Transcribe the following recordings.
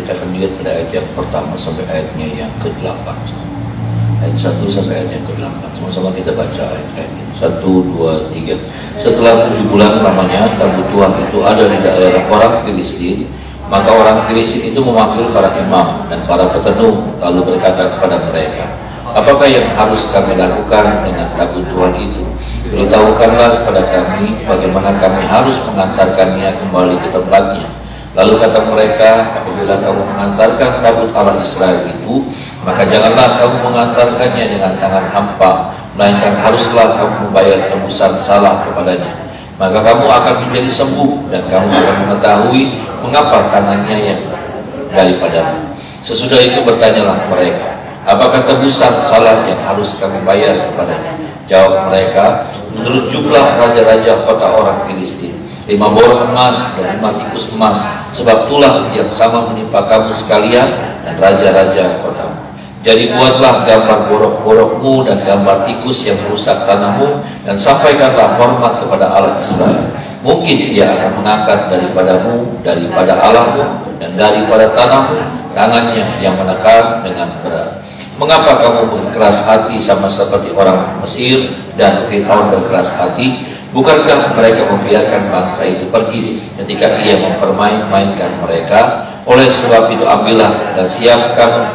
kita akan lihat pada ayat yang pertama sampai ayatnya yang ke-8. Ayat 1 sampai ayat yang ke-8. Sama-sama kita baca ayat ini. 1, 2, 3. Setelah 7 bulan lamanya tabut Tuhan itu ada di daerah orang Filistin, maka orang Filistin itu memanggil para imam dan para petenung, lalu berkata kepada mereka, apakah yang harus kami lakukan dengan tabut Tuhan itu? Beritahukanlah kepada kami bagaimana kami harus mengantarkannya kembali ke tempatnya. Lalu kata mereka, apabila kamu mengantarkan tabut Allah Israel itu, maka janganlah kamu mengantarkannya dengan tangan hampa, melainkan haruslah kamu membayar tebusan salah kepadanya. Maka kamu akan menjadi sembuh dan kamu akan mengetahui mengapa tangannya yang daripadamu. Sesudah itu bertanyalah mereka, apakah tebusan salah yang harus kami bayar kepadanya? Jawab mereka, menurut jumlah raja-raja kota orang Filistin, 5 borok emas dan 5 tikus emas, sebab itulah yang sama menimpa kamu sekalian dan raja-raja kotamu. Jadi buatlah gambar borok-borokmu dan gambar tikus yang merusak tanahmu, dan sampaikanlah hormat kepada Allah Israel. Mungkin ia akan mengangkat daripadamu, daripada Allahmu, dan daripada tanahmu tangannya yang menekan dengan berat. Mengapa kamu berkeras hati sama seperti orang Mesir dan Fir'aun berkeras hati? Bukankah mereka membiarkan bangsa itu pergi ketika ia mempermain-mainkan mereka? Oleh sebab itu ambillah dan siapkan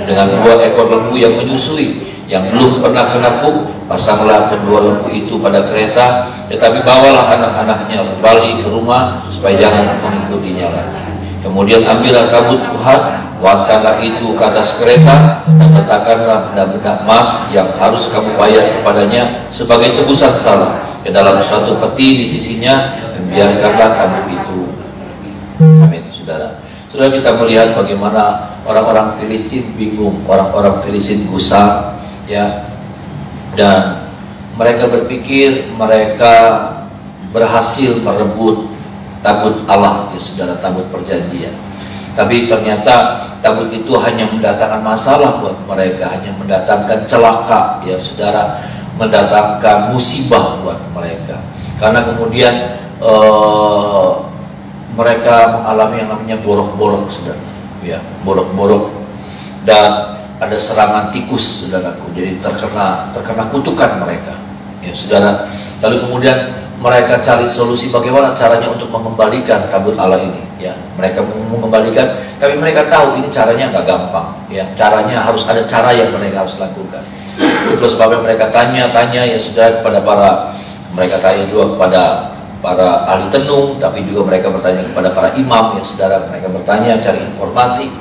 dengan 2 ekor lembu yang menyusui, yang belum pernah kenakuk, pasanglah kedua lembu itu pada kereta, tetapi bawalah anak-anaknya kembali ke rumah supaya jangan mengikutinya lagi. Kemudian ambillah tabut Tuhan, buatkanlah itu ke atas kereta, dan letakkanlah benda-benda emas yang harus kamu bayar kepadanya sebagai tebusan salah ke dalam suatu peti di sisinya, dan biarkanlah tabut itu. Amin, saudara. Saudara, kita melihat bagaimana orang-orang Filistin bingung, orang-orang Filistin gusar, ya, dan mereka berpikir mereka berhasil merebut tabut Allah, ya saudara, tabut perjanjian. Tapi ternyata tabut itu hanya mendatangkan masalah buat mereka, hanya mendatangkan celaka, ya saudara, mendatangkan musibah buat mereka. Karena kemudian mereka mengalami yang namanya borok-borok, saudara, ya, borok-borok, dan ada serangan tikus, saudaraku. Jadi terkena kutukan mereka, ya saudara. Lalu kemudian mereka cari solusi bagaimana caranya untuk mengembalikan tabut Allah ini, ya. Mereka mengembalikan, tapi mereka tahu ini caranya nggak gampang, ya. Caranya harus ada cara yang mereka harus lakukan. Terus sebabnya mereka tanya ya sudah kepada mereka tanya juga kepada para ahli tenung, tapi juga mereka bertanya kepada para imam, ya saudara. Mereka bertanya, cari informasi,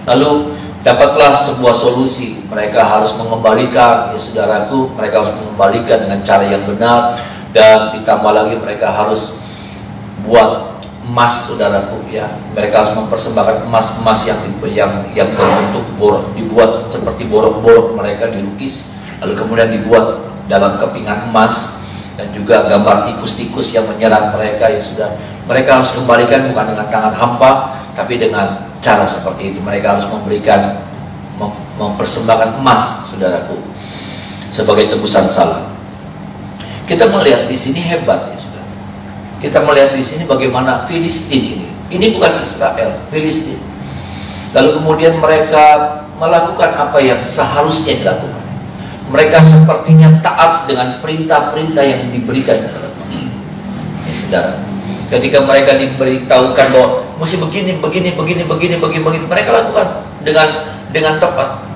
lalu dapatlah sebuah solusi. Mereka harus mengembalikan, ya saudaraku, mereka harus mengembalikan dengan cara yang benar. Dan ditambah lagi mereka harus buat emas, saudaraku, ya. Mereka harus mempersembahkan emas yang berbentuk borok, dibuat seperti borok-borok, mereka dilukis, lalu kemudian dibuat dalam kepingan emas, dan juga gambar tikus-tikus yang menyerang mereka, ya sudah. Mereka harus kembalikan bukan dengan tangan hampa, tapi dengan cara seperti itu. Mereka harus mempersembahkan emas, saudaraku, sebagai tebusan salah. Kita melihat di sini hebat, ya sudah. Kita melihat di sini bagaimana Filistin ini bukan Israel, Filistin. Lalu kemudian mereka melakukan apa yang seharusnya dilakukan. Mereka sepertinya taat dengan perintah-perintah yang diberikan kepada Tuhan. Ya saudara, ketika mereka diberitahukan bahwa mesti begini, mereka lakukan dengan tepat.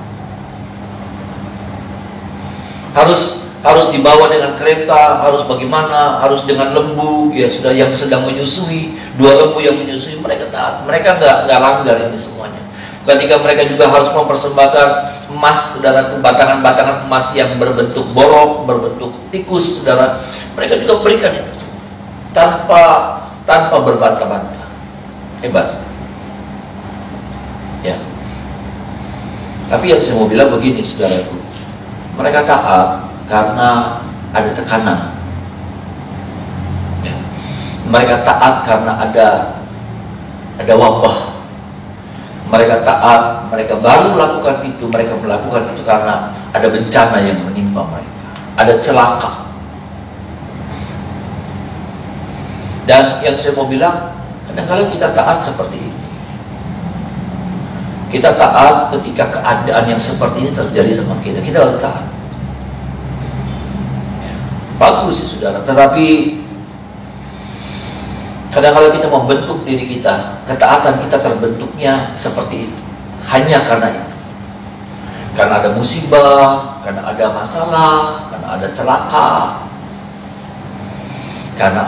Harus dibawa dengan kereta, harus bagaimana, harus dengan lembu, ya sudah, yang sedang menyusui, 2 lembu yang menyusui, mereka taat. Mereka nggak langgar ini semuanya. Ketika mereka juga harus mempersembahkan emas, saudara, batangan-batangan emas yang berbentuk borok, berbentuk tikus, saudara, mereka juga berikan itu tanpa berbantah-bantah. Hebat, ya. Tapi yang saya mau bilang begini, saudaraku, mereka taat karena ada tekanan, ya. Mereka taat karena ada wabah. Mereka taat, mereka baru melakukan itu, mereka melakukan itu karena ada bencana yang menimpa mereka, ada celaka. Dan yang saya mau bilang, kadang-kadang kita taat seperti ini, Kita taat ketika keadaan yang seperti ini terjadi sama kita. Kita harus taat. Bagus sih saudara, tetapi kadang-kadang kita membentuk diri kita, ketaatan kita terbentuknya seperti itu, hanya karena itu. Karena ada musibah, karena ada masalah, karena ada celaka, karena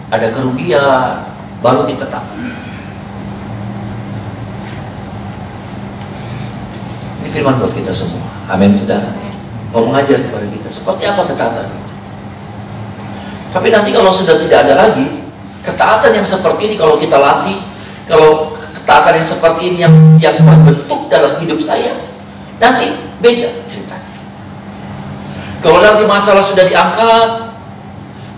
ada kerugian, baru kita taat. Ini firman buat kita semua. Amin saudara. Mau mengajar kepada kita seperti apa ketaatan itu. Tapi nanti kalau sudah tidak ada lagi ketaatan yang seperti ini, kalau kita latih, kalau ketaatan yang seperti ini yang terbentuk dalam hidup saya, nanti beda ceritanya. Kalau nanti masalah sudah diangkat,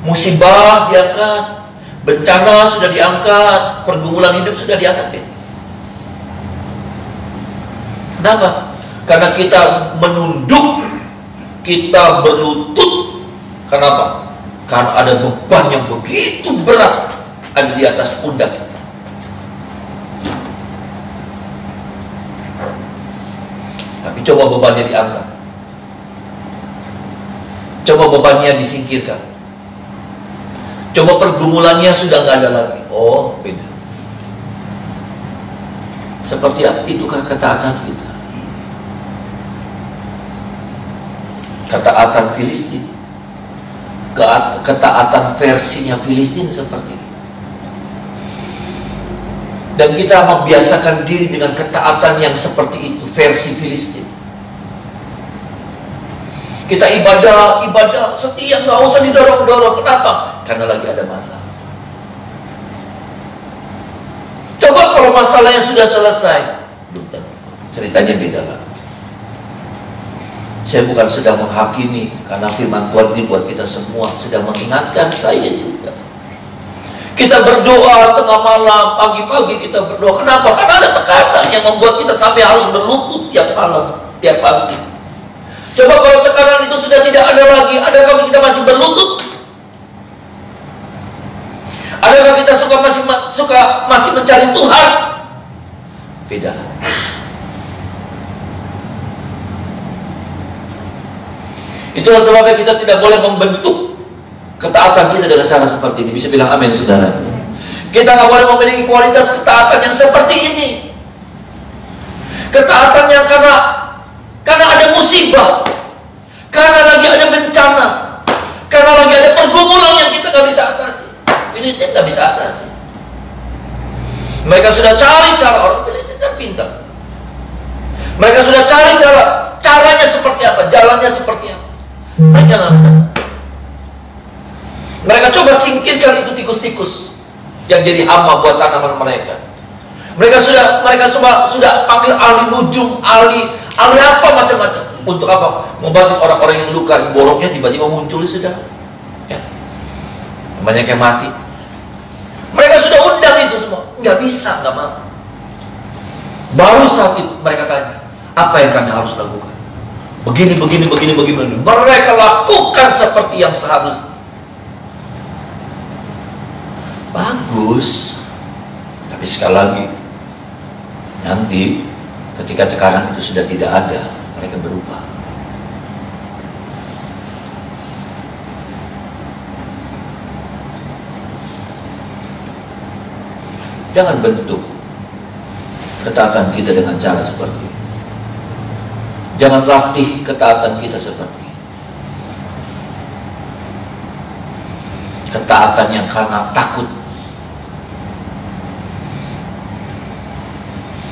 musibah diangkat, bencana sudah diangkat, pergumulan hidup sudah diangkat, beda. Kenapa? Karena kita menunduk, kita berlutut. Kenapa? Karena ada beban yang begitu berat ada di atas pundak. Tapi coba bebannya diangkat, coba bebannya disingkirkan, coba pergumulannya sudah nggak ada lagi. Oh, beda. Seperti itukah ketaatan kita? Ketaatan Filistin, ketaatan versinya Filistin seperti ini. Dan kita membiasakan diri dengan ketaatan yang seperti itu, versi Filistin. Kita ibadah setia, nggak usah didorong-dorong. Kenapa? Karena lagi ada masalah. Coba kalau masalahnya sudah selesai, ceritanya beda lah. Saya bukan sedang menghakimi, karena firman Tuhan ini buat kita semua, sedang mengingatkan saya juga. Kita berdoa tengah malam, pagi-pagi kita berdoa. Kenapa? Karena ada tekanan yang membuat kita sampai harus berlutut tiap malam, tiap pagi. Coba kalau tekanan itu sudah tidak ada lagi, adakah kita masih berlutut? Adakah kita masih mencari Tuhan? Beda. Itulah sebabnya kita tidak boleh membentuk ketaatan kita dengan cara seperti ini. Bisa bilang amin saudara. Kita nggak boleh memiliki kualitas ketaatan yang seperti ini. Ketaatan yang karena ada musibah, karena lagi ada bencana, karena lagi ada pergumulan yang kita nggak bisa atasi. Filistin nggak bisa atasi. Mereka sudah cari cara, orang Filistin kan pintar. Mereka sudah cari caranya seperti apa, jalannya seperti apa. Mereka nggak tahu. Mereka coba singkirkan itu tikus-tikus yang jadi hama buat tanaman mereka. Mereka sudah panggil ahli nujum, ahli apa macam-macam. Untuk apa? Membantu orang-orang yang luka, yang boroknya tiba-tiba muncul sudah. Ya. Banyak yang mati. Mereka sudah undang itu semua, nggak bisa, nggak mau. Baru saat itu mereka tanya, apa yang kami harus lakukan? Begini. Mereka lakukan seperti yang seharusnya. Bagus. Tapi sekali lagi, nanti ketika tekanan itu sudah tidak ada, mereka berubah. Jangan bentuk ketaatan kita dengan cara seperti ini. Jangan latih ketaatan kita seperti ini. Ketaatan yang karena takut.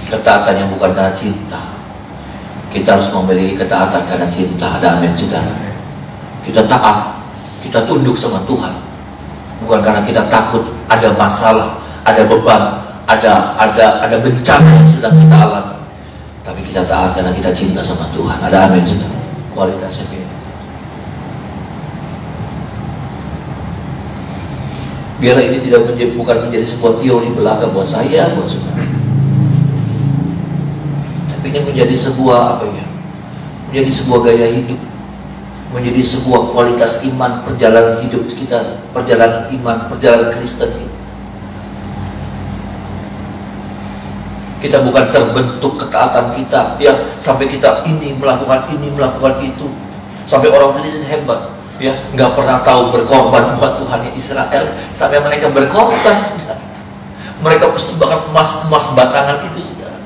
Ketaatan yang bukan karena cinta. Kita harus memiliki ketaatan karena cinta. Ada amin saudara. Kita taat, kita tunduk sama Tuhan. Bukan karena kita takut ada masalah, ada beban, ada bencana yang sedang kita alami. Tapi kita taat karena kita cinta sama Tuhan. Ada amin saudara. Kualitasnya beda. Biar ini bukan menjadi sebuah teori belaka buat saya, buat saudara. Tapi ini menjadi sebuah menjadi sebuah gaya hidup, menjadi sebuah kualitas iman, perjalanan hidup kita, perjalanan iman, perjalanan Kristen kita. Kita bukan terbentuk ketaatan kita, ya, sampai kita ini melakukan itu, sampai orang Kristen hebat, ya, nggak pernah tahu berkorban buat Tuhannya Israel, sampai mereka berkorban, mereka persembahkan emas batangan itu, saudara,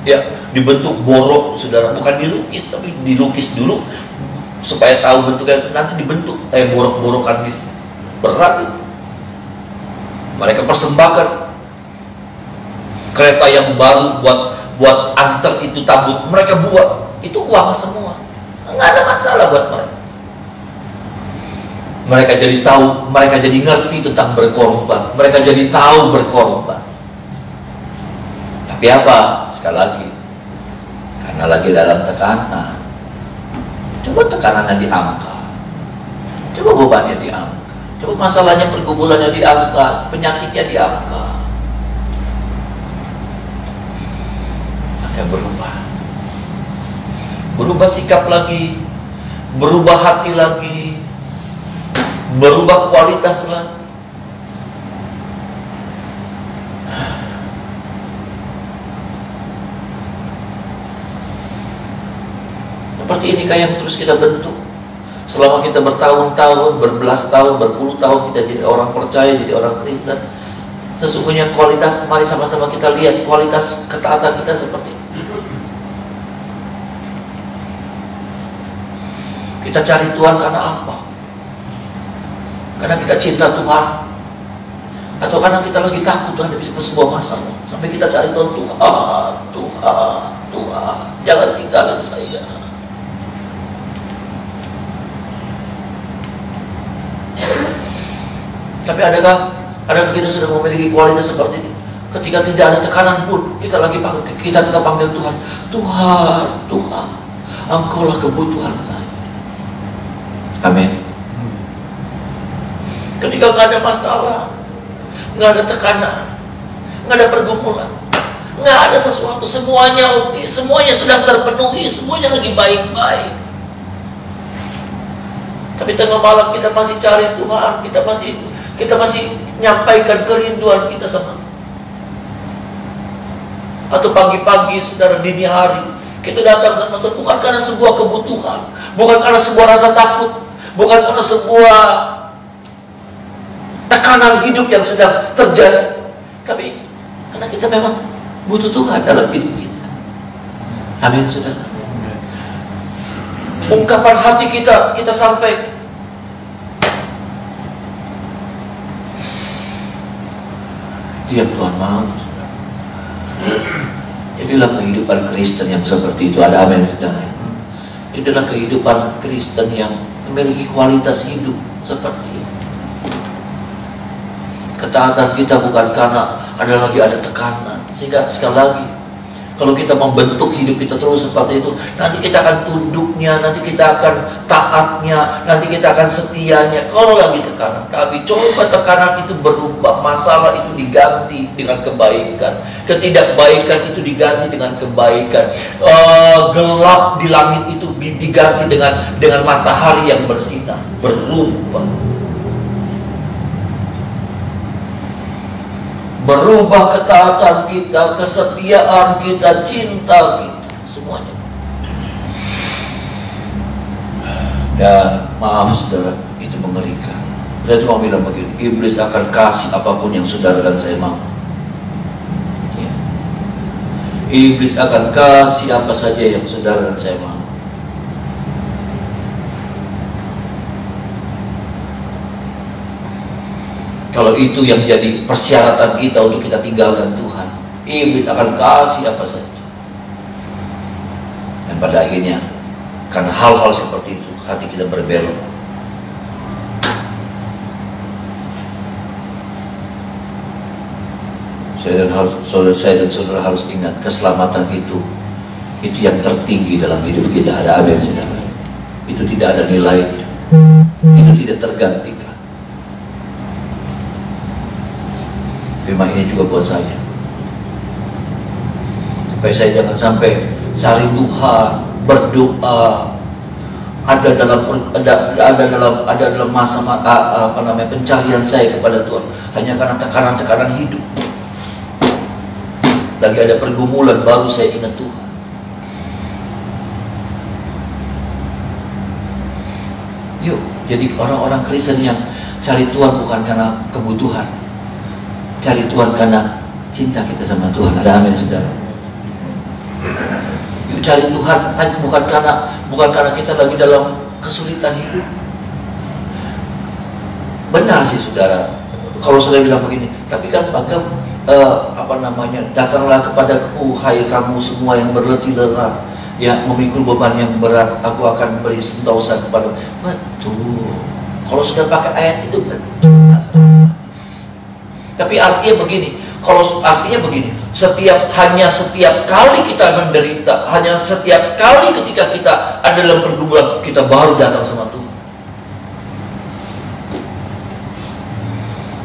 ya, dibentuk borok, saudara, bukan dilukis, tapi dilukis dulu supaya tahu bentuknya, nanti dibentuk borok-borokan gitu, berat itu. Mereka persembahkan kereta yang baru buat antar itu tabut, mereka buat, itu uang semua, nggak ada masalah buat mereka. Mereka jadi tahu, mereka jadi ngerti tentang berkorban, mereka jadi tahu berkorban. Tapi apa? Sekali lagi, karena lagi dalam tekanan. Coba tekanannya diangkat, coba bebannya diangkat, coba masalahnya, pergumulannya diangkat, penyakitnya diangkat. Berubah sikap lagi, berubah hati lagi, berubah kualitas lagi. Seperti ini yang terus kita bentuk selama kita bertahun-tahun, berbelas tahun, berpuluh tahun kita jadi orang percaya, jadi orang Kristen. Sesungguhnya kualitas, mari sama-sama kita lihat kualitas ketaatan kita seperti ini. Kita cari Tuhan karena apa? Karena kita cinta Tuhan, atau karena kita lagi takut terhadap sebuah masalah, sampai kita cari Tuhan, Tuhan, jangan tinggalkan saya. Tapi adakah kita sudah memiliki kualitas seperti ini? Ketika tidak ada tekanan pun, kita tetap panggil Tuhan, Tuhan, Engkaulah kebutuhan saya. Amin. Ketika nggak ada masalah, nggak ada tekanan, nggak ada pergumulan, nggak ada sesuatu, semuanya oke, semuanya sudah terpenuhi, semuanya lagi baik-baik. Tapi tengah malam kita masih cari Tuhan, kita masih nyampaikan kerinduan kita sama. Atau pagi-pagi, saudara, dini hari, kita datang sama Tuhan bukan karena sebuah kebutuhan, bukan karena sebuah rasa takut, bukan karena sebuah tekanan hidup yang sedang terjadi, tapi karena kita memang butuh Tuhan dalam hidup kita. Amin, saudara. Ungkapan hati kita sampaikan. Itu yang Tuhan mau. Inilah kehidupan Kristen yang seperti itu. Ada amin, saudara. Inilah kehidupan Kristen yang memiliki kualitas hidup seperti ini. Ketaatan kita bukan karena ada tekanan. Sehingga sekali lagi, kalau kita membentuk hidup kita terus seperti itu, nanti kita akan tunduknya, nanti kita akan taatnya, nanti kita akan setianya. Kalau lagi tekanan, tapi coba tekanan itu berubah, masalah itu diganti dengan kebaikan, ketidakbaikan itu diganti dengan kebaikan, gelap di langit itu diganti dengan matahari yang bersinar, berubah. Berubah ketaatan kita, kesetiaan kita, cinta kita, semuanya. Dan maaf saudara, itu mengerikan. Saya cuma bilang begini, iblis akan kasih apapun yang saudara dan saya mau. Ya. Iblis akan kasih apa saja yang saudara dan saya mau. Kalau itu yang jadi persyaratan kita untuk kita tinggalkan Tuhan, iblis akan kasih apa saja. Dan pada akhirnya, karena hal-hal seperti itu, hati kita berbelok. Saya dan saudara harus ingat, keselamatan itu yang tertinggi dalam hidup kita. Ada amin, saudara. Itu tidak ada nilainya, itu tidak tergantikan. Firman ini juga buat saya, supaya saya jangan sampai cari Tuhan, berdoa, ada dalam masa pencarian saya kepada Tuhan hanya karena tekanan-tekanan hidup. lagi ada pergumulan, baru saya ingat Tuhan. Yuk, jadi orang-orang Kristen yang cari Tuhan bukan karena kebutuhan, cari Tuhan karena cinta kita sama Tuhan. Ada amin, saudara? Yuk cari Tuhan bukan karena kita lagi dalam kesulitan hidup. Benar sih, saudara, kalau saudara bilang begini, tapi kan datanglah kepadaku hai kamu semua yang berletih lelah, yang memikul beban yang berat, aku akan beri sentosa kepada. Betul. Kalau sudah pakai ayat itu betul. Tapi artinya begini, hanya setiap kali kita menderita, hanya setiap kali ketika kita ada dalam pergumulan, kita baru datang sama Tuhan.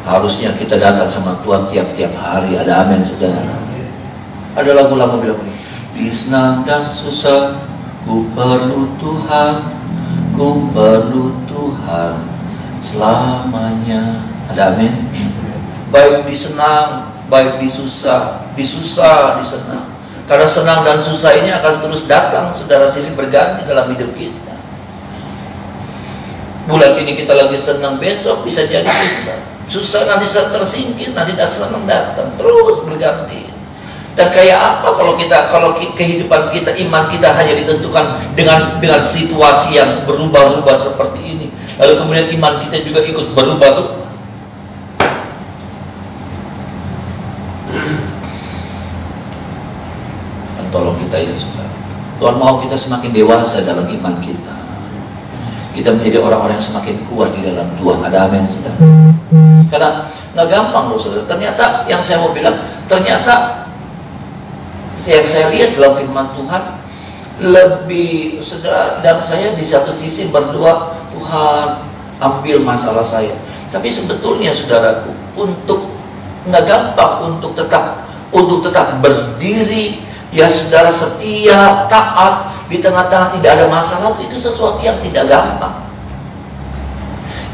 Harusnya kita datang sama Tuhan tiap-tiap hari. Ada amin, saudara? Ada lagu lama bilang begini, di senang dan susah, ku perlu Tuhan, ku perlu Tuhan selamanya. Ada amin? Baik di senang, baik di susah, di senang. Karena senang dan susah ini akan terus datang, saudara, silih berganti dalam hidup kita. Bulan ini kita lagi senang, besok bisa jadi susah, nanti tersingkir, nanti senang datang, terus berganti. Dan kayak apa kalau kehidupan kita, iman kita hanya ditentukan dengan situasi yang berubah-ubah seperti ini, lalu kemudian iman kita juga ikut berubah-ubah. Dan tolong kita ya, saudara. Tuhan mau kita semakin dewasa dalam iman kita. Kita menjadi orang-orang yang semakin kuat di dalam Tuhan. Ada amin, saudara? Karena nggak gampang loh, saudara. Ternyata yang saya mau bilang, ternyata yang saya lihat dalam firman Tuhan, lebih, saudara dan saya di satu sisi berdoa, Tuhan ambil masalah saya. Tapi sebetulnya, saudaraku, nggak gampang untuk tetap berdiri, ya saudara, setia, taat di tengah-tengah tidak ada masalah. Itu sesuatu yang tidak gampang.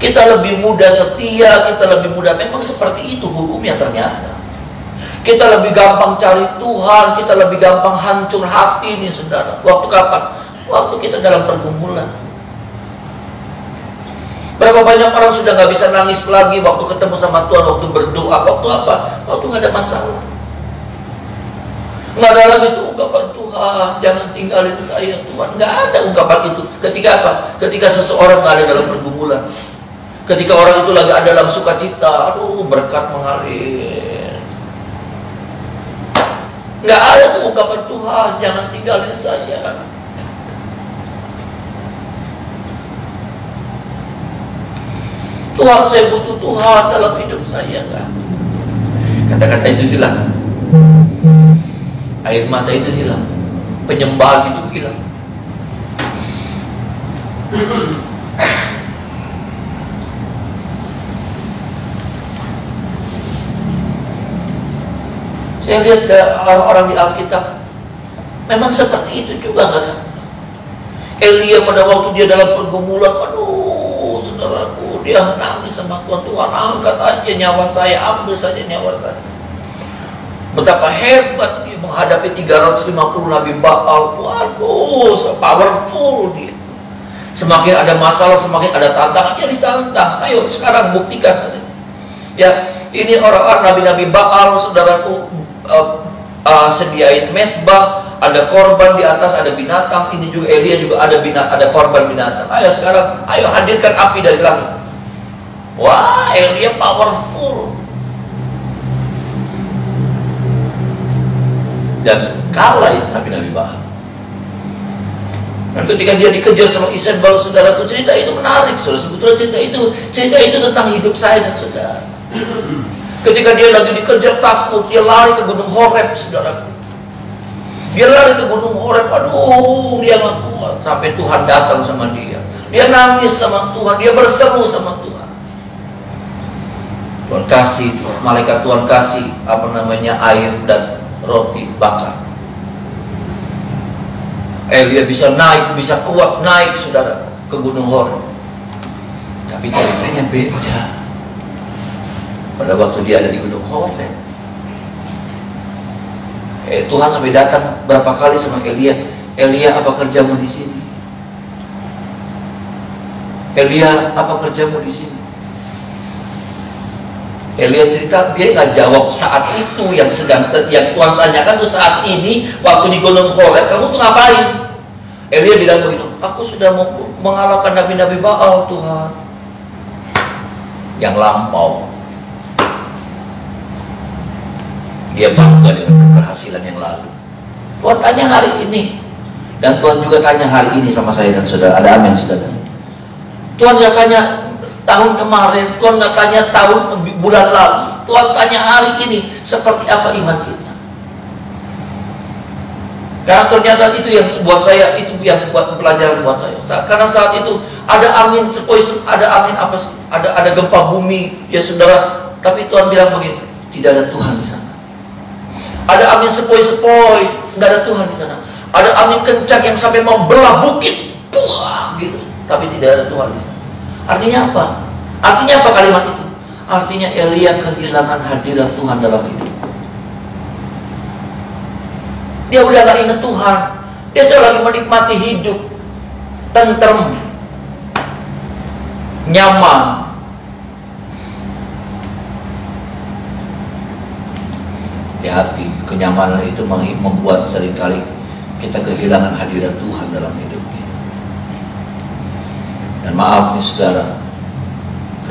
Kita lebih mudah setia, kita lebih mudah, memang seperti itu hukumnya ternyata. Kita lebih gampang cari Tuhan, kita lebih gampang hancur hati nih, saudara. Waktu kapan? Waktu kita dalam pergumulan. Berapa banyak orang sudah gak bisa nangis lagi waktu ketemu sama Tuhan, waktu berdoa, waktu apa? Waktu gak ada masalah. Nggak ada lagi tuh ungkapan, Tuhan jangan tinggalin saya Tuhan. Nggak ada ungkapan itu. Ketika apa? Ketika seseorang nggak ada dalam pergumulan. Ketika orang itu lagi ada dalam sukacita, aduh berkat mengalir. Nggak ada tuh ungkapan, Tuhan jangan tinggalin saya. Tuhan, saya butuh Tuhan dalam hidup saya. Enggak. Kata-kata itu hilang. Air mata itu hilang, penyembahan itu hilang. Saya lihat orang-orang di Alkitab memang seperti itu juga, kan? Elia pada waktu dia dalam pergumulan, aduh saudaraku, dia nangis sama Tuhan, Tuhan angkat aja nyawa saya, ambil saja nyawa saya. Betapa hebat dia menghadapi 350 Nabi Baal. Waduh, so powerful dia. Semakin ada masalah, semakin ada tantangan, dia ditantang. Ayo sekarang buktikan. Ya, ini orang-orang Nabi-Nabi Baal, saudaraku, sediain mesbah, ada korban di atas, ada binatang. Ini juga Elia juga ada korban binatang. Ayo sekarang, ayo hadirkan api dari langit. Wah, Elia powerful. Dan kalah itu Nabi-Nabi Baal. Dan ketika dia dikejar sama Isabel, saudaraku, cerita itu menarik, saudara. Sebetulnya cerita itu tentang hidup saya dan saudara. Ketika dia lagi dikejar, takut, dia lari ke Gunung Horeb, saudaraku. Dia lari ke Gunung Horeb, aduh, dia nggak kuat. Sampai Tuhan datang sama dia. Dia nangis sama Tuhan, dia berseru sama Tuhan. Tuhan kasih, malaikat Tuhan kasih air dan roti bakar. Elia bisa naik, bisa kuat naik, saudara, ke Gunung Horeb. Tapi ceritanya beda. Pada waktu dia ada di Gunung Horeb, Tuhan sampai datang berapa kali sama Elia. Elia, apa kerjamu di sini? Elia, apa kerjamu di sini? Elia cerita, dia nggak jawab saat itu yang Tuhan tanyakan tuh saat ini waktu di Gunung Horeb, kamu tuh ngapain? Elia bilang begitu, aku sudah mau mengalahkan nabi-nabi Baal, Tuhan. Yang lampau. Dia bangga dengan keberhasilan yang lalu. Tuhan tanya hari ini, dan Tuhan juga tanya hari ini sama saya dan saudara. Ada amin, saudara? Tuhan gak tanya tahun kemarin, Tuhan gak tanya tahun bulan lalu, Tuhan tanya hari ini seperti apa iman kita. Karena ternyata itu yang buat saya, itu yang buat pelajaran buat saya. Karena saat itu ada angin sepoi, ada angin apa, ada gempa bumi, ya saudara. Tapi Tuhan bilang begini, tidak ada Tuhan di sana. Ada angin sepoi-sepoi, nggak ada Tuhan di sana. Ada angin kencang yang sampai membelah bukit, buah gitu. Tapi tidak ada Tuhan di sana. Artinya apa? Artinya apa kalimat itu? Artinya Elia kehilangan hadirat Tuhan dalam hidup. Dia udah gak ingat Tuhan. Dia cuma lagi menikmati hidup, tentrem, nyaman. Hati-hati, kenyamanan itu membuat seringkali kita kehilangan hadirat Tuhan dalam hidup kita. Dan maaf nih saudara,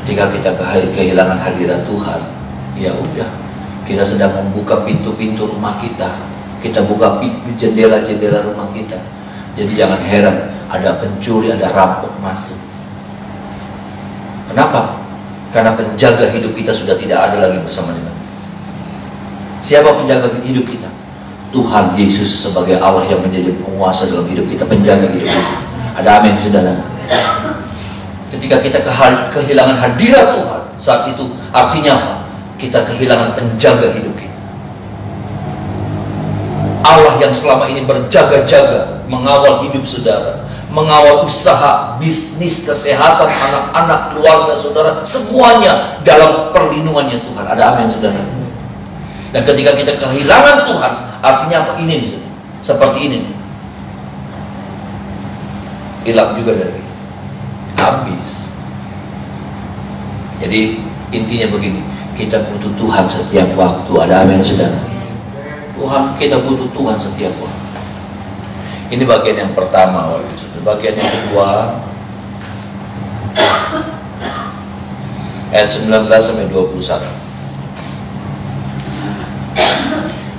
ketika kita kehilangan hadirat Tuhan, ya udah, kita sedang membuka pintu-pintu rumah kita. Kita buka jendela-jendela rumah kita. Jadi jangan heran ada pencuri, ada rampok masuk. Kenapa? Karena penjaga hidup kita sudah tidak ada lagi bersama dengan kita. Siapa penjaga hidup kita? Tuhan Yesus sebagai Allah yang menjadi penguasa dalam hidup kita, penjaga hidup kita. Ada amin, saudara? Ketika kita kehilangan hadirat Tuhan, saat itu artinya apa? Kita kehilangan penjaga hidup kita. Allah yang selama ini berjaga-jaga mengawal hidup saudara, mengawal usaha, bisnis, kesehatan, anak-anak, keluarga saudara, semuanya dalam perlindungannya Tuhan. Ada amin, saudara? Dan ketika kita kehilangan Tuhan, artinya apa? Ini seperti ini, hilang juga dari habis. Jadi intinya begini, kita butuh Tuhan setiap waktu. Ada amin, saudara? Tuhan, kita butuh Tuhan setiap waktu. Ini bagian yang pertama. Bagian yang kedua, ayat 19 sampai 21.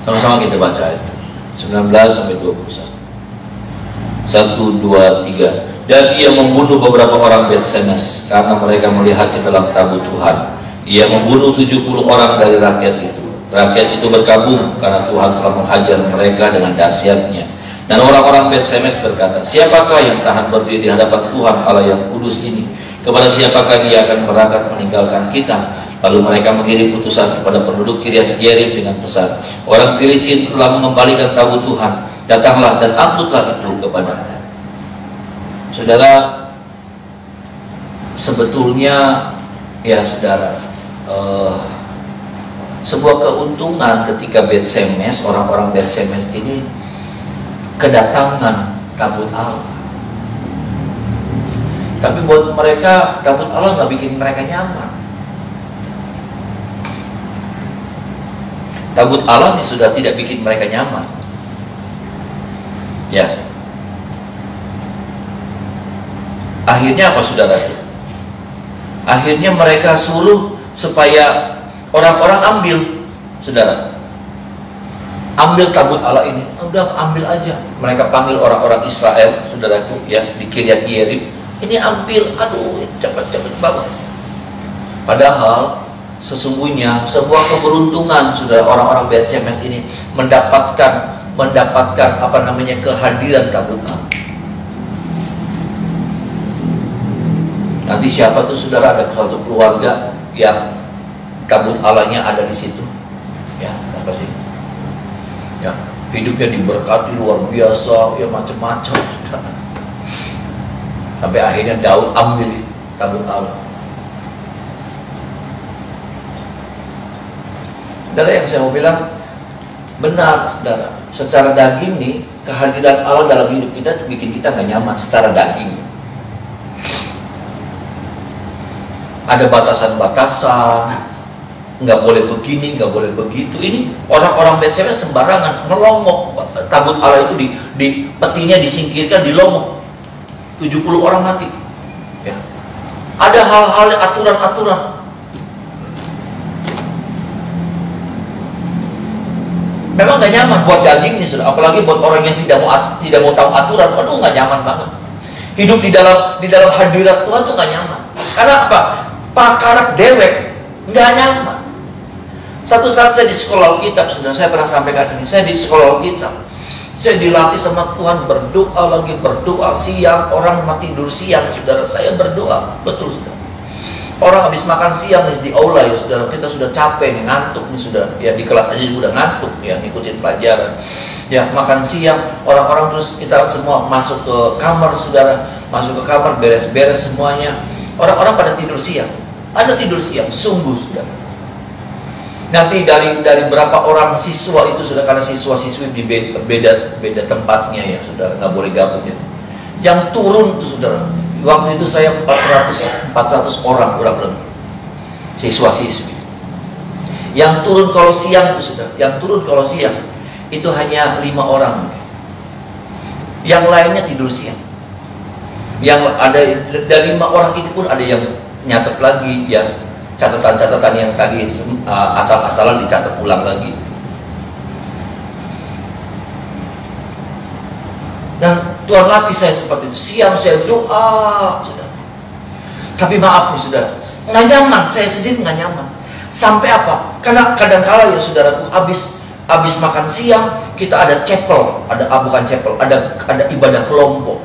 Sama-sama kita baca ayat 19 sampai 21. 1, 2, 3. Dan ia membunuh beberapa orang Bet-Semes karena mereka melihatnya dalam tabut Tuhan. Ia membunuh 70 orang dari rakyat itu. Rakyat itu berkabung karena Tuhan telah menghajar mereka dengan dahsyatnya. Dan orang-orang Bet-Semes berkata, siapakah yang tahan berdiri di hadapan Tuhan Allah yang kudus ini? Kepada siapakah ia akan berangkat meninggalkan kita? Lalu mereka mengirim utusan kepada penduduk Kiryat Yearim dengan pesan, orang Filistin telah mengembalikan tabut Tuhan. Datanglah dan angkutlah itu kepada. Saudara, sebetulnya ya saudara, sebuah keuntungan ketika Bet-Semes, orang-orang Bet-Semes ini kedatangan tabut Allah. Tapi buat mereka tabut Allah nggak bikin mereka nyaman. Tabut Allah ini sudah tidak bikin mereka nyaman. Ya. Akhirnya apa saudara? Akhirnya mereka suruh supaya orang-orang ambil, saudara, ambil tabut Allah ini. Udah ambil aja. Mereka panggil orang-orang Israel, saudaraku, ya, di Kiryat Yearim. Ini ambil, aduh, cepat-cepat banget. Padahal sesungguhnya sebuah keberuntungan, saudara, orang-orang Bet-Semes ini mendapatkan kehadiran tabut Allah. Nanti siapa tuh saudara, ada suatu keluarga yang tabut Allahnya ada di situ, ya apa sih? Ya hidupnya diberkati luar biasa, ya macam-macam. Sampai akhirnya Daud ambil tabut Allah. Saudara yang saya mau bilang, Benar, saudara. Secara daging nih, kehadiran Allah dalam hidup kita bikin kita nggak nyaman secara daging. Ada batasan-batasan, nggak boleh begini, nggak boleh begitu. Ini orang-orang BCW sembarangan, ngelongok. Tabut Allah itu di petinya disingkirkan, dilongok. 70 orang mati. Ya. Ada hal-hal, aturan-aturan. Memang gak nyaman buat daging nih, apalagi buat orang yang tidak mau tahu aturan. Aduh, gak nyaman banget. Hidup di dalam hadirat Tuhan tuh gak nyaman. Karena apa? Pakarak dewek gak nyaman. Satu saat saya di sekolah Alkitab, sudah saya pernah sampaikan ini. Saya di sekolah Alkitab, saya dilatih sama Tuhan, berdoa siang. Orang mati tidur siang, saudara. Saya berdoa, betul saudara. Orang habis makan siang di aula ya saudara, kita sudah capek nih, ngantuk nih saudara. Ya di kelas aja udah ngantuk ya, ngikutin pelajaran. Ya makan siang, orang-orang terus kita semua masuk ke kamar saudara, masuk ke kamar beres-beres semuanya. Orang-orang pada tidur siang, ada tidur siang, sungguh saudara. Nanti dari berapa orang siswa itu sudah, karena siswa-siswi di beda tempatnya ya saudara, nggak boleh gabung ya. Yang turun itu saudara, waktu itu saya 400 orang kurang lebih siswa-siswi. Yang turun kalau siang itu sudah, yang turun kalau siang itu hanya 5 orang. Yang lainnya tidur siang. Yang ada dari 5 orang itu pun ada yang nyatet lagi ya, catatan-catatan yang tadi asal-asalan dicatat ulang lagi. Dan Tuhan latih saya seperti itu. Siang saya doa, saudara. Tapi maaf nih saudara, nggak nyaman, saya sendiri nggak nyaman. Sampai apa? Karena kadang-kala ya saudaraku, habis makan siang kita ada chapel, bukan chapel, ada ibadah kelompok.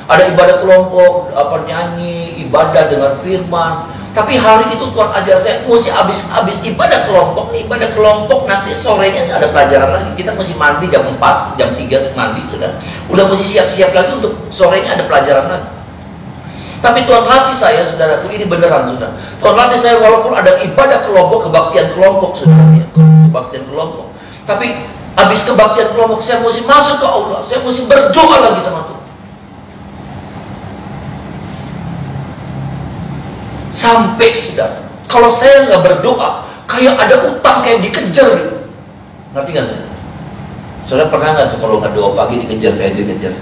Ada ibadah kelompok, nyanyi, ibadah dengan firman. Tapi hari itu Tuhan ajar saya, mesti habis ibadah kelompok nanti sorenya ada pelajaran lagi. Kita mesti mandi jam 4, jam 3 mandi sudah. Udah mesti siap-siap lagi untuk sorenya ada pelajaran lagi. Tapi Tuhan latih saya, saudaraku, ini beneran sudah. Tuhan latih saya walaupun ada ibadah kelompok, kebaktian kelompok saudara ya, kebaktian kelompok. Tapi habis kebaktian kelompok saya mesti masuk ke Allah, saya mesti berdoa lagi sama Tuhan. Sampai saudara, kalau saya nggak berdoa, kayak ada utang, kayak dikejar gitu. Ngerti nggak saudara? Saudara pernah nggak tuh kalau nggak doa pagi dikejar kayak dikejar?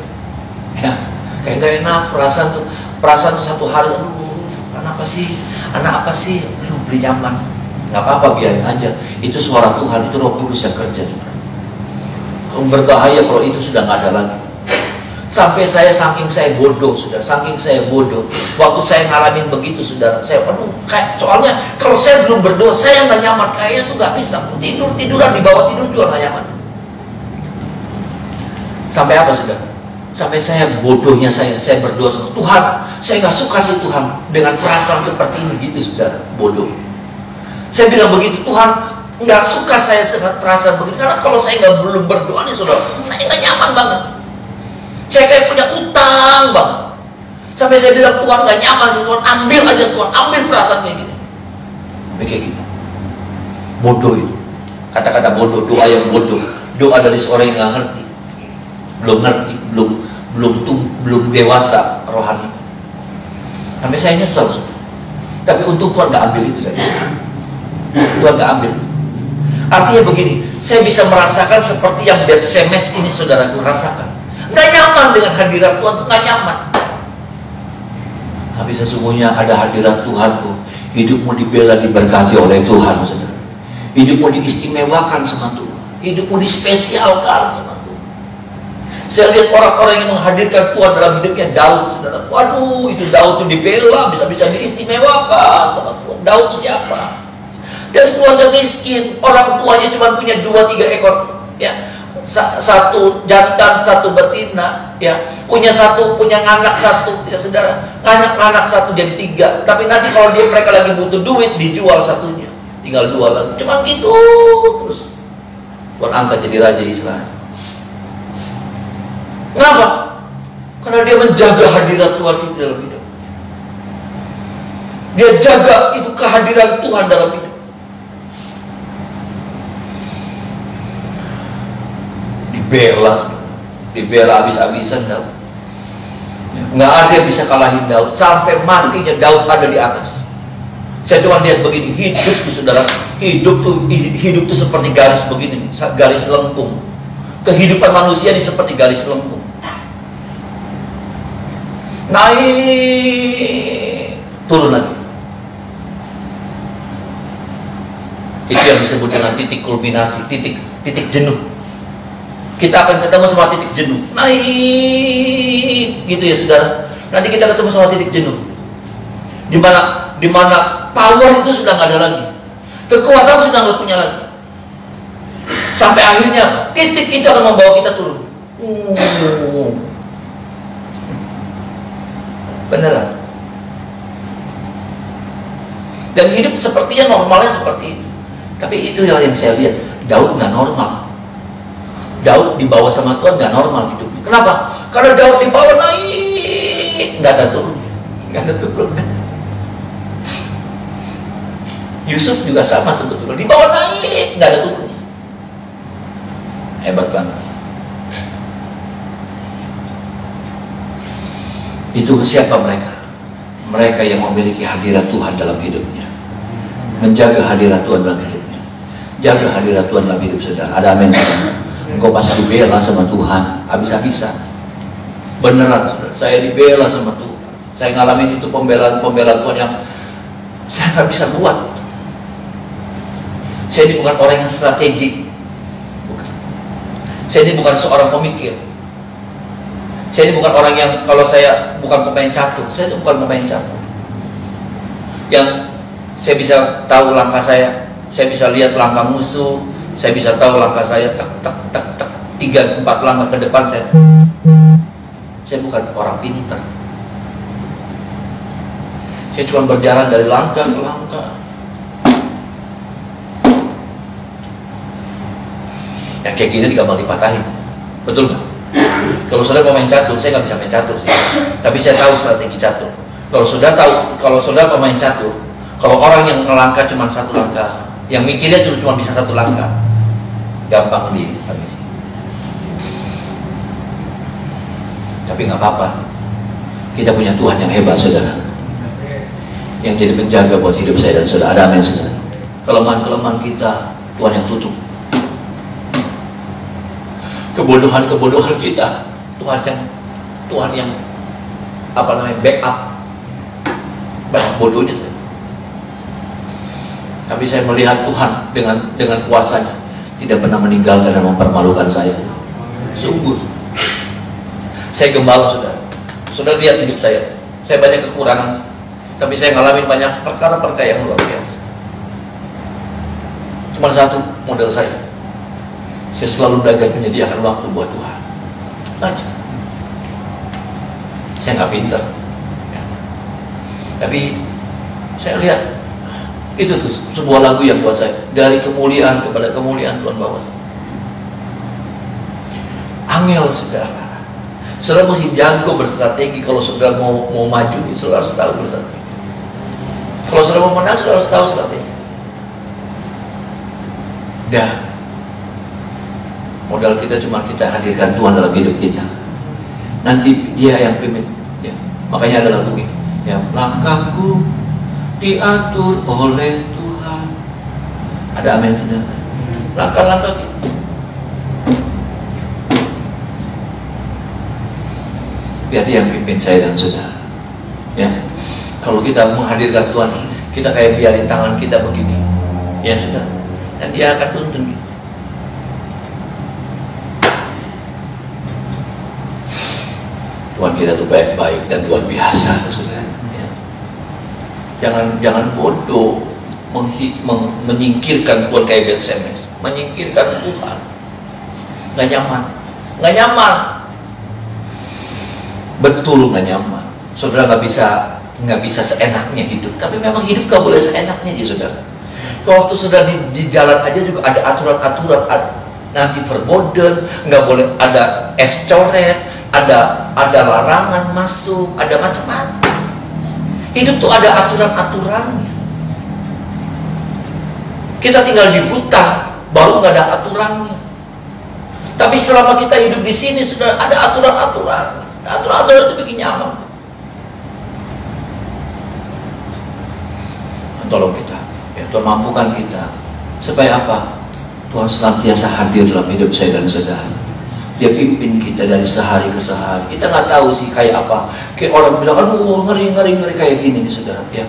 Ya, kayak nggak enak perasaan tuh satu hari, anak apa sih, beli nyaman, nggak apa-apa biarin aja. Itu suara Tuhan, itu Roh Kudus yang kerja. Berbahaya kalau itu sudah nggak ada lagi. Sampai saking saya bodoh, saudara, saking saya bodoh. Waktu saya ngalamin begitu, saudara, saya soalnya kalau saya belum berdoa, saya nggak nyaman, kayaknya tuh nggak bisa tiduran di bawah tidur juga nggak nyaman. Sampai apa, saudara? Sampai saya bodohnya saya berdoa sama Tuhan, saya nggak suka sih Tuhan dengan perasaan seperti ini gitu, saudara, bodoh. Saya bilang begitu, Tuhan, nggak suka saya perasaan begitu, karena kalau saya belum berdoa nih, saudara, saya nggak nyaman banget. Saya kayak punya utang banget. Sampai saya bilang, Tuhan gak nyaman sih, Tuhan ambil aja, Tuhan ambil perasaan kayak gini. Sampai kayak gitu. Bodoh itu. Kata-kata bodoh, doa yang bodoh. Doa dari seorang yang gak ngerti. Belum dewasa rohani. Sampai saya nyesel. Tapi untung Tuhan gak ambil itu dari saya. Tuhan gak ambil. Artinya begini, saya bisa merasakan seperti yang Betsemes ini saudaraku rasakan. Gak nyaman dengan hadirat Tuhan, gak nyaman. Tapi sesungguhnya ada hadirat Tuhan tuh, hidupmu dibela, diberkati oleh Tuhan, saudara. Hidupmu diistimewakan sama Tuhan, hidupmu dispesialkan sama Tuhan. Saya lihat orang-orang yang menghadirkan Tuhan dalam hidupnya. Daud, saudara. Waduh, itu Daud itu dibela, bisa diistimewakan sama Tuhan. Daud itu siapa? Dari keluarga miskin, orang tuanya cuma punya 2-3 ekor, ya. Satu jantan, satu betina, ya, punya anak satu, ya saudara, anak satu jadi 3. Tapi nanti kalau mereka lagi butuh duit, dijual satunya, tinggal 2 lagi. Cuma gitu terus. Tuhan angkat jadi raja Israel. Kenapa? Karena dia menjaga hadirat Tuhan di dalam hidup. Dia jaga itu kehadiran Tuhan dalam hidup. dibela habis-habisan Daud. Nggak ada yang bisa kalahin Daud. Sampai matinya Daud ada di atas. Saya cuma lihat begini, hidup tuh saudara, hidup tuh seperti garis begini, garis lengkung. Kehidupan manusia ini seperti garis lengkung. Naik, turun lagi. Itu yang disebut dengan titik kulminasi, titik jenuh. Kita akan ketemu sama titik jenuh. Naik, gitu ya saudara. Nanti kita ketemu sama titik jenuh. Di mana power itu sudah nggak ada lagi, kekuatan sudah nggak punya lagi. Sampai akhirnya titik itu akan membawa kita turun. Beneran. Dan hidup sepertinya normalnya seperti itu. Tapi itu yang saya lihat. Daud nggak normal. Daud dibawa sama Tuhan nggak normal hidupnya. Kenapa? Karena Daud dibawa naik, nggak ada turun, nggak ada turun. Yusuf juga sama sebetulnya, dibawa naik, nggak ada turunnya. Hebat banget. Itu siapa mereka? Mereka yang memiliki hadirat Tuhan dalam hidupnya, menjaga hadirat Tuhan dalam hidupnya. Jaga hadirat Tuhan dalam hidup saudara. Ada amin. Engkau pasti dibela sama Tuhan habis-habisan. Beneran saudara, saya dibela sama Tuhan. Saya ngalamin itu pembelaan Tuhan yang saya nggak bisa buat. Saya ini bukan orang yang strategi. Bukan. Saya ini bukan seorang pemikir. Saya ini bukan orang yang, kalau saya bukan pemain catur. Saya itu bukan pemain catur yang saya bisa tahu langkah saya bisa lihat langkah musuh, saya bisa tahu langkah saya, tak 3-4 langkah ke depan saya bukan orang pintar. Saya cuma berjalan dari langkah ke langkah. Yang kayak gini gampang dipatahin, betul nggak? Kalau saudara pemain catur, saya nggak bisa main catur sih, tapi saya tahu strategi catur. Kalau saudara pemain catur, kalau orang yang melangkah cuma satu langkah, yang mikirnya cuma bisa satu langkah, gampang dihabisi. Tapi nggak apa-apa, kita punya Tuhan yang hebat saudara, yang jadi penjaga buat hidup saya dan saudara. Ada amin saudara. Kelemahan kita Tuhan yang tutup. Kebodohan kita Tuhan yang backup. Banyak bodohnya saya. Tapi saya melihat Tuhan dengan kuasanya tidak pernah meninggalkan dan mempermalukan saya. Sungguh saya gembala saudara lihat hidup saya banyak kekurangan, tapi saya ngalamin banyak perkara-perkara yang luar biasa. Cuma satu model saya selalu belajar menyediakan waktu buat Tuhan aja. Saya nggak pintar ya. Tapi saya lihat itu tuh sebuah lagu yang buat saya, dari kemuliaan kepada kemuliaan Tuhan bawa. Angel saudara mesti jago berstrategi. Kalau saudara mau maju, saudara harus tahu berstrategi. Kalau saudara mau menang, saudara harus tahu strategi. Modal kita cuma kita hadirkan Tuhan dalam hidup kita. Nanti Dia yang pimpin. Ya. Makanya ada lagu ini. Ya, langkahku diatur oleh Tuhan. Ada amin tidak? Langkah-langkah kita. Biar Dia yang pimpin saya dan saudara. Ya. Kalau kita menghadirkan Tuhan, kita kayak biarin tangan kita begini. Ya sudah. Dan Dia akan tuntun kita. Tuhan kita itu baik-baik dan luar biasa, saudara. Ya. Jangan bodoh menyingkirkan Tuhan kayak SMS, menyingkirkan Tuhan. Nggak nyaman. Betul nggak nyaman. Saudara nggak bisa seenaknya hidup. Tapi memang hidup nggak boleh seenaknya, saudara. Kalau waktu saudara di jalan aja juga ada aturan-aturan. Nanti verboden, nggak boleh ada es coret. Ada larangan masuk, ada macam-macam. Hidup tuh ada aturan-aturannya. Kita tinggal di hutan, baru nggak ada aturannya. Tapi selama kita hidup di sini sudah ada aturan-aturan. Aturan-aturan itu bikin nyaman. Tolong kita, ya Tuhan mampukan kita. Supaya apa? Tuhan senantiasa hadir dalam hidup saya dan saudara. Dia pimpin kita dari sehari ke sehari. Kita nggak tahu sih kayak apa. Kayak orang bilang, aduh ngeri kayak gini nih saudara. Ya,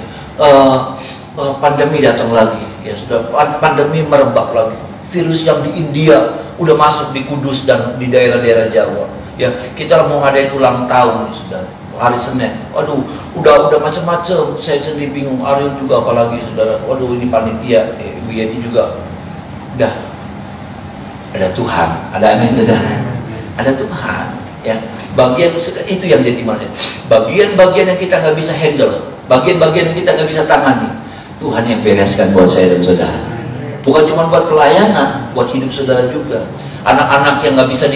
pandemi datang lagi. Ya sudah, pandemi merebak lagi. Virus yang di India udah masuk di Kudus dan di daerah-daerah Jawa. Ya, kita mau ngadain ulang tahun nih saudara. Hari Senin, waduh, udah macam-macam. Saya sendiri bingung. Ariel juga apalagi saudara. Waduh, ini panitia, Ibu Yeti juga. Udah, ada Tuhan, ada amin saudara. Ada Tuhan. Ya, bagian itu yang jadi maksud. Bagian-bagian yang kita nggak bisa handle, bagian-bagian yang kita nggak bisa tangani, Tuhan yang bereskan buat saya dan saudara. Bukan cuma buat pelayanan, buat hidup saudara juga. Anak-anak yang nggak bisa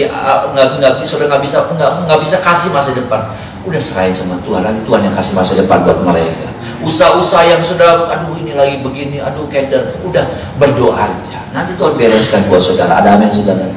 kasih masa depan, udah serahin sama Tuhan. Nanti Tuhan yang kasih masa depan buat mereka. Usaha-usaha yang sudah, aduh ini lagi begini, aduh keder, udah berdoa aja. Nanti Tuhan bereskan buat saudara. Ada amin saudara.